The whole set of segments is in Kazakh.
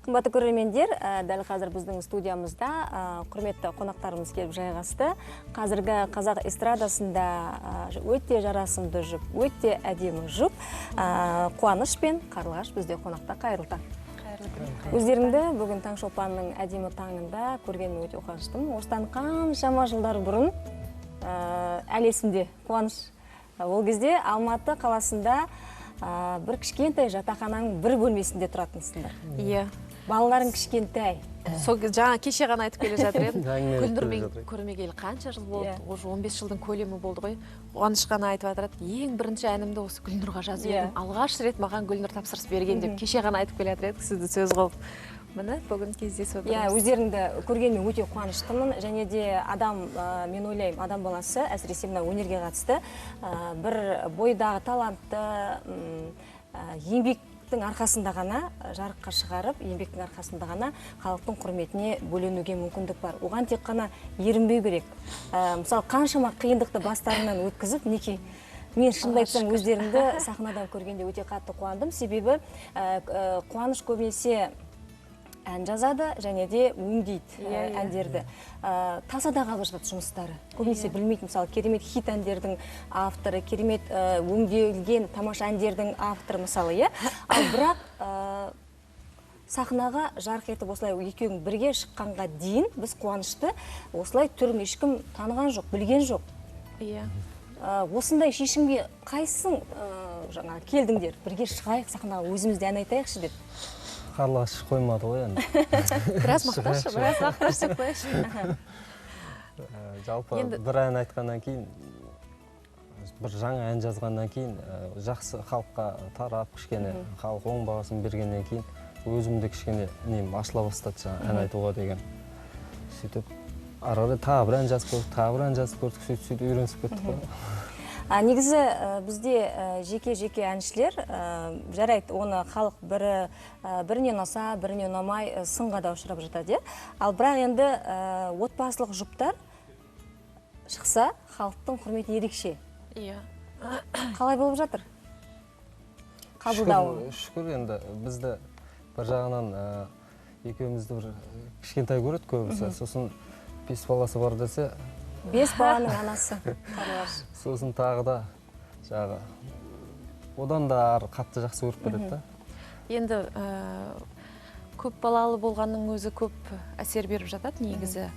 Қымбатты көрермендер, дәл қазір біздің студиямызда құрметті қонақтарымыз келіп жайғасты. Қазіргі қазақ эстрадасында өте жарасымды жұп, өте әдемі жұп. Қуаныш пен Қарлығаш бізде қонақта. Қайырлы таң. Өздеріңді бүгін Таңшолпанның әдемі таңында көргеніме өте қуаныштымын. Осыдан қаншама жылдар бұрын әлі есімде, Қуаныш. Ол кезде Алматы қаласында бір кішкентай жатақхананың бір бөлмесінде тұратынсыңдар. Иә. Балаларың кішкентай. Сол жаңа кеше ғана айтып келе жатыр едім. Гүлнұрмен көрмегелі қанша жыл болды? Уже 15 жылдың көлемі болды ғой. Қуаныш ғана айтып жатыр. Ең бірінші әнімді осы Гүлнұрға жазып едім. Алғаш рет маған Гүлнұр тапсырыс берген деп кеше ғана айтып келе жатыр едік, сізді сөз қылып. Міне бүгін кездесіп отырмыз. Өздеріңді көргеніме өте қуаныштымын. Және де адам, мен ойлаймын, адам баласы, әсіресе мына өнерге қатысты бір бойдағы талантты еңбектің арқасында ғана жарыққа шығарып, еңбектің арқасында ғана халықтың құрметіне бөленуге мүмкіндік бар. Оған тек қана ерінбеу керек. Мысалы, қаншама қиындықты бастарынан өткізіп, неке мен шынымды айтсам өздеріңді сахнадан көргенде өте қатты қуандым. Себебі Қуаныш көбінесе ән жазады, және де өңдейді әндерді. Тасада қалып жатады жұмыстары. Көбінесе білмейді, мысалы, керемет хит әндердің авторы, керемет өңделген тамаша әндердің авторы, мысалы, ал бірақ сахнаға жарқ етіп осылай екеуің бірге шыққанға дейін біз Қуанышты осылай түрін ешкім таныған жоқ, білген жоқ. Осындай шешімге қайсың жаңа келдіңдер, бірге шығайық сахнаға, өзімізде ән айтайықшы деп. Қарлығаш қоймады ғой енді. Біраз мақташы қойшы. Жалпы бір ән айтқаннан кейін, бір жаңа ән жазғаннан кейін, жақсы халыққа тарап, кішкене халық оң бағасын бергеннен кейін, өзімді кішкене нем ашыла бастады жаңа ән айтуға деген. Сөйтіп, ары тағы бір ән жазып көрдік, сөйтіп үйренісіп кеттік қой. Негізі бізде жеке әншілер, жарайды, оны халық бірінен ұнаса, бірінен ұнамай сынға да ұшырап жатады. Ал бірақ енді отбасылық жұптар шықса, халықтың құрметіне ерекше. Қалай болып жатыр? Қабылдауы. Шүкір, енді бізді бір жағынан екеумізді бір кішкентай көреді көбісі. Сосын 5 баласы бар десе, 5 баланың анасы Қарлығаш. Сосын тағы да жағы одан да қатты жақсы көріп кетеді. Енді көп балалы болғанның өзі көп әсер беріп жатады негізі.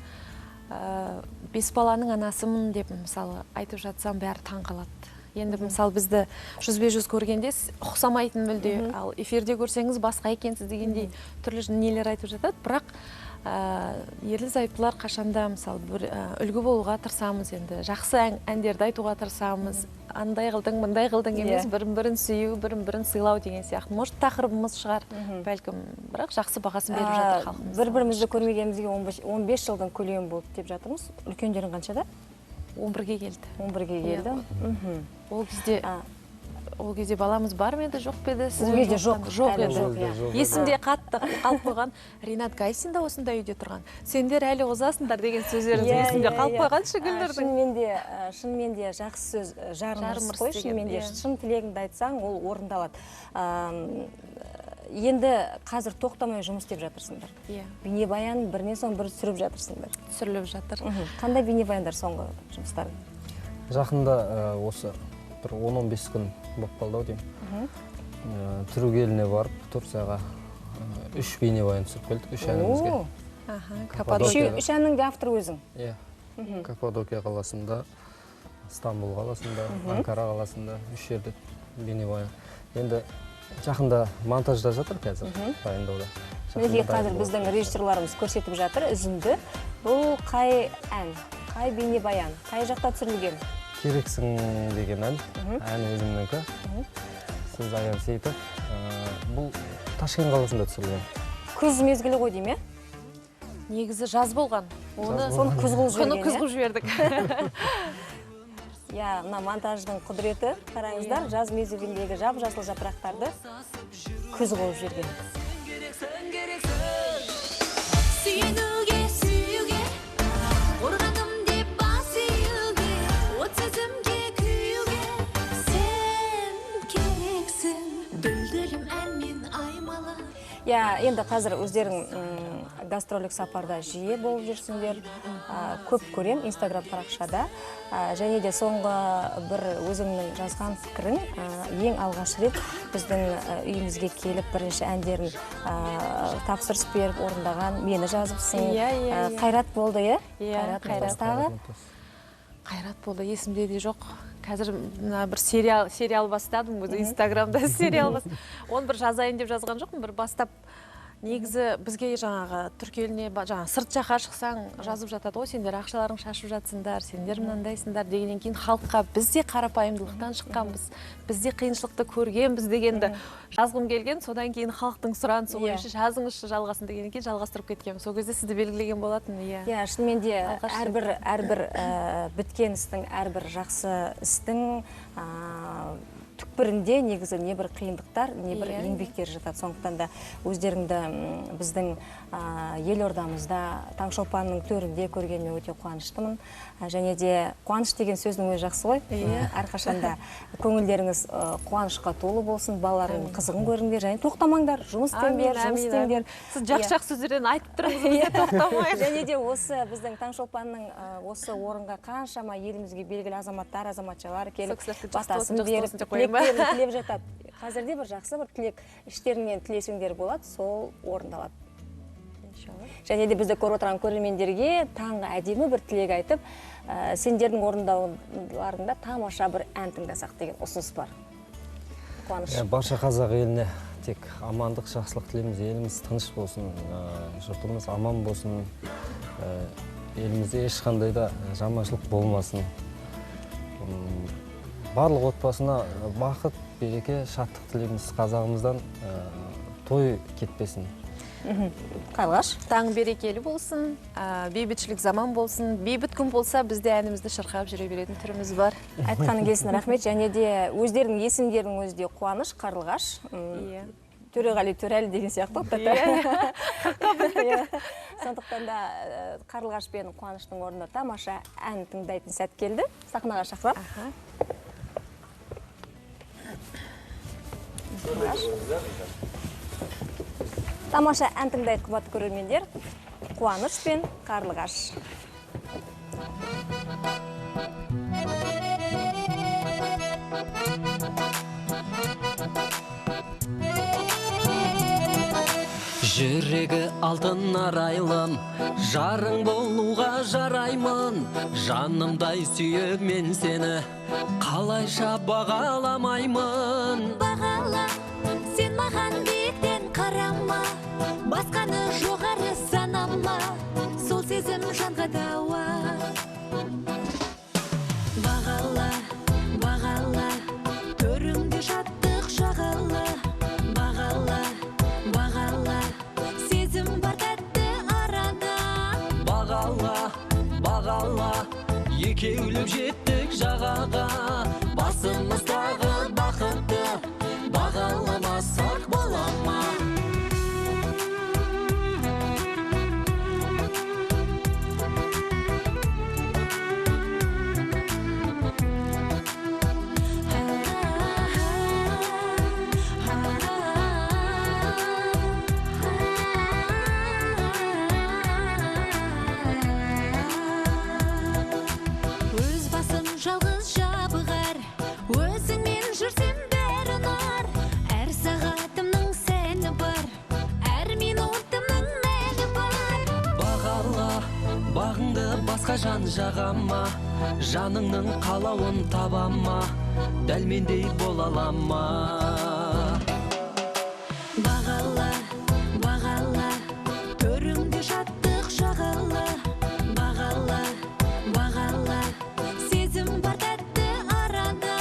5 баланың анасымын деп мысалы айтып жатсам бәрі таң қалады. Енді мысалы бізді жүзбе-жүз көргенде ұқсамайтын мүлде, ал эфирде көрсеңіз басқа екенсіз дегендей түрлі нелер айтып жатады. Бірақ ерлі-зайыптылар қашанда мысалы үлгі болуға тырысамыз енді. Жақсы әндерді айтуға тырысамыз. Андай қылдың, мындай қылдың емес, бірін-бірін сүю, бірін-бірін сыйлау деген сияқты. Может, тақырыбымыз шығар, бәлкім, бірақ жақсы бағасын беріп жатыр халқымыз. Бір-бірімізді көрмегенімізге 15 жылдың көлемі болды деп жатырмыз. Үлкендерің қаншада? 11-ге келді. 11-ге келді. Ол кезде баламыз бар ме еді, жоқ па еді? Ол кезде жоқ еді. Есімде қатты қалып қойған, Ринат Гайсин да осындай үйде тұрған. Сендер әлі озасыңдар деген сөздеріңіз есімде қалып қойған Гүлнұрдың. Шынымен де жақсы сөз жарымырыс қой, шынымен де шын тілегіңді айтсаң, ол орындалады. Енді қазір тоқтамай жұмыс істеп жатырсыңдар. Бейнебаян бірінен соң бірі түсіріп жатырсыңдар. Түсіріліп жатыр. Қандай бейнебаяндар соңғы жұмыстарын? Жақында осы бір 10-15 күн болып қалды деймін. Түрік еліне барып, Турцияға 3 бейнебаян түсіріп келдік, 3 әнімізге. 3 әннің де авторы өзің? Иә. Каппадокия қаласында, Стамбул қаласында, Анкара қаласында 3 жерде бейнебаян. Енді жақында монтажда жатыр қазір, дайындауда. Неге қазір біздің режиссерларымыз көрсетіп жатыр, үзінді. Бұл қай ән, қай бейнебаян, қай жақта түсірілген? Керексің деген ән өзімнікі. Сөз Аян Сейітов. Бұл Ташкент қаласында түсірілген. Күз мезгілі ғой дейм, Негізі жаз болған. Соны күз қылып жібердік. Мына монтаждың құдіреті, қараңыздар, жаз мезгіліндегі жап-жасыл жапырақтарды күз қылып жіберген. иә, енді қазір өздерің гастролік сапарда жиі болып жүрсіңдер, көп көрем инстаграм парақшада, және де соңғы бір өзіңнің жазған пікірің ең алғаш рет біздің үйімізге келіп бірінші әндерін тапсырыс беріп орындаған мені жазыпсың. Қайрат болды, иә? Қайрат Қайрат болды, есімде де жоқ. Қазір бір сериал бастадым, өзі инстаграмда сериал бастадым. Оны бір жазайын деп жазған жоқпын, бір бастап негізі бізге жаңағы түркі еліне сырт жаққа шықсаң жазып жатады ғой, сендер ақшаларың шашып жатсыңдар, сендер мынандайсыңдар дегеннен кейін халыққа біз де қарапайымдылықтан шыққанбыз, біз де қиыншылықты көргенбіз дегенді жазғым келген. Содан кейін халықтың сұранысы бойынша жазыңызшы жалғасын дегеннен кейін жалғастырып кеткенмін. Сол кезде сізді белгілеген болатын. Иә, шынымен де әрбір біткен істің, әрбір жақсы істің түкпірінде негізі не бір қиындықтар, не бір еңбектер жатады. Сондықтан да өздеріңді біздің елордамызда Таңшолпанның төрінде көргеніме өте қуаныштымын. Және де қуаныш деген сөздің өзі жақсы ғой. Әрқашанда көңілдеріңіз қуанышқа толы болсын, балалардың қызығын көріңдер, және тоқтамаңдар, жұмыс істеңдер. Сіз жақсы сөздерден айтып тұрыңыз, бізде тоқтамайық. Және де осы біздің Таңшолпанның осы орынға қаншама елімізге белгілі азаматтар, азаматшалар келіп батасын беріп, тілектерін тілеп жатады. Қазірде бір жақсы бір тілек іштеріңнен тілесіңдер болады, сол орындалады. Және де бізді көріп отырған көрермендерге таңғы әдемі бір тілек айтып, сендердің орындауларында тамаша бір ән тыңдасақ деген ұсыныс бар. Қуаныш. Барша қазақ еліне тек амандық, жақсылық тілейміз. Еліміз тыныш болсын, жұртымыз аман болсын, елімізде ешқандай да жаманшылық болмасын. Барлық отбасына бақыт, береке, шаттық тілейміз. Қазағымыздан той кетпесін. Қарлығаш. Таң берекелі болсын, бейбітшілік заман болсын. Бейбіт күн болса, бізде әнімізді шырқап жүре беретін түріміз бар. Айтқаның келсін, рахмет. Және де өздерінің есімдерінің өзі де Қуаныш, Қарлығаш. Төреғали, Төрәлі деген сияқты. Сондықтан да Қарлығаш пен Қуаныштың орнына тамаша ән тыңдайтын сәт келді. Сахнаға шақырам. Тамаша ән тыңдайды, қымбатты көрермендер. Қуаныш пен Қарлығаш. Жүрегі алтын арайлым, жарың болуға жараймын. Жанымдай сүйіп мен сені, қалайша бағаламаймын. Бағала, сен маған биіктен қарама, басқаны жоғары санама, сол сезім жанға дауа. Бағала, бағала, төріңде шаттық жағала. Бағала, бағала, сезім бар тәтті арада. Бағала, бағала, екеулеп жеттік жағаға. Басымыздағы бақытты бағаламасақ бола ма? Өз басым жалғыз жабығар, өзіңмен жүрсем бәрі ұнар. Әр сағатымның сәні бар, әр минутымның мәні бар. Бағала, бағыңды басқа жан жағама, жаныңның қалауын табама, дәл мендей бола алама. Бағала, бағала, төріңде шаттық жағала. Бағала, бағала, сезім бар тәтті арада.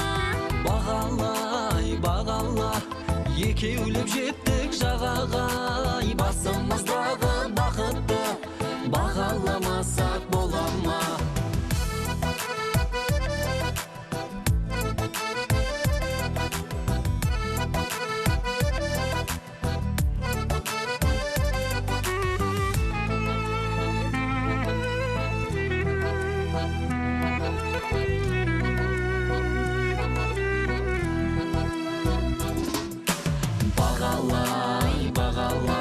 Бағала, бағала, екеулеп жеттік жағаға. Басымыздағы бақытты бағаламасақ бола ма? Бағала, бағала,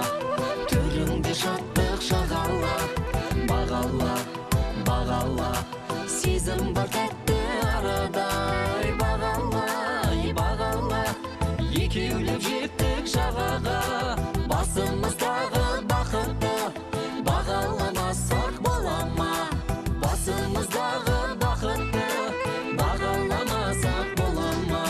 сезім бар тәтті арадай. Бағала, екеулеп жеттік жағаға, басымыздағы бақытты бағаламасақ бола ма? Басымыздағы бақытты бағаламасақ бола ма?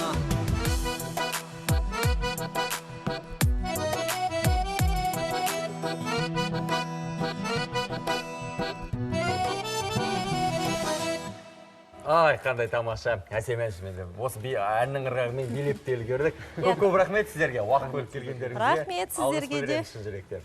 Ай, қандай тамаша. Әсем әншімен осы әннің ырғағымен билеп те үлгердік. Көп рахмет сіздерге. Уақыт бөліп келгендеріңізге. Рахмет сіздерге де. Шын жүректен.